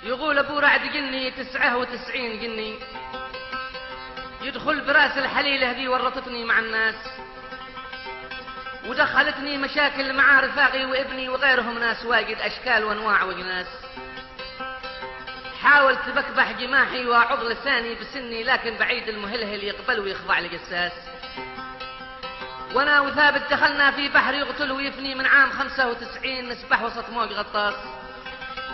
يقول ابو رعد قني 99 قني، يدخل براس الحليلة ذي ورطتني مع الناس، ودخلتني مشاكل مع رفاقي وابني وغيرهم ناس واجد أشكال وأنواع وجناس. حاولت بكبح جماحي وأعض لساني بسني، لكن بعيد المهلهل يقبل ويخضع لقساس. وانا وثابت دخلنا في بحر يقتل ويفني من عام 95، نسبح وسط موج غطاس.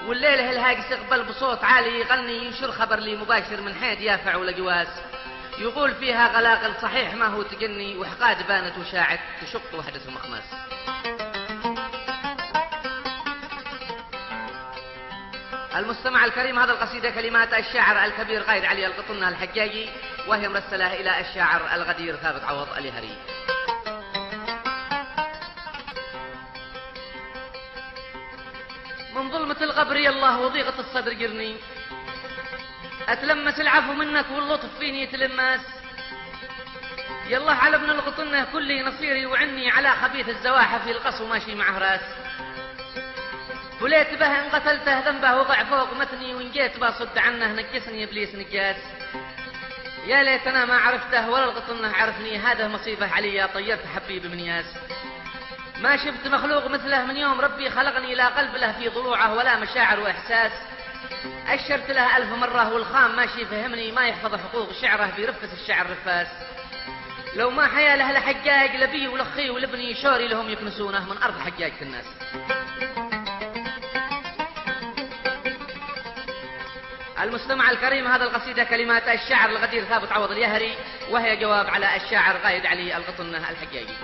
والليلة الهاجس يقبل بصوت عالي يغني، ينشر خبر لي مباشر من حيد يافع ولقواس. يقول فيها غلاغل صحيح ما هو تجني، وحقاد بانت وشاعت تشق وحدث مخماس. المستمع الكريم، هذا القصيدة كلمات الشاعر الكبير غايد علي القطنة الحجاجي، وهي مرسلة إلى الشاعر الغدير ثابت عوض اليهري. من ظلمة القبر يالله وضيقة الصدر قرني، أتلمس العفو منك واللطف فيني يتلماس. يالله على ابن القطنة كلي نصيري، وعني على خبيث الزواحف في القصو ماشي معه راس. فليت به إن قتلته ذنبه وضع فوق متني، وإن جيت بصد عنه نجسني إبليس نجاس. يا ليتنا ما عرفته ولا القطنة عرفني، هذا مصيبة علي طيرت حبيب من ياس. ما شفت مخلوق مثله من يوم ربي خلقني، لا قلب له في ضلوعه ولا مشاعر وإحساس. أشرت له 1000 مرة والخام ماشي فهمني، ما يحفظ حقوق شعره بيرفس الشعر رفاس. لو ما حيا له لحقاق لبي ولخي ولبني، شوري لهم يكنسونه من أرض حقاقة الناس. المستمع الكريم، هذا القصيدة كلمات الشاعر الغدير ثابت عوض اليهري، وهي جواب على الشاعر غايد علي القطنة الحجاجي.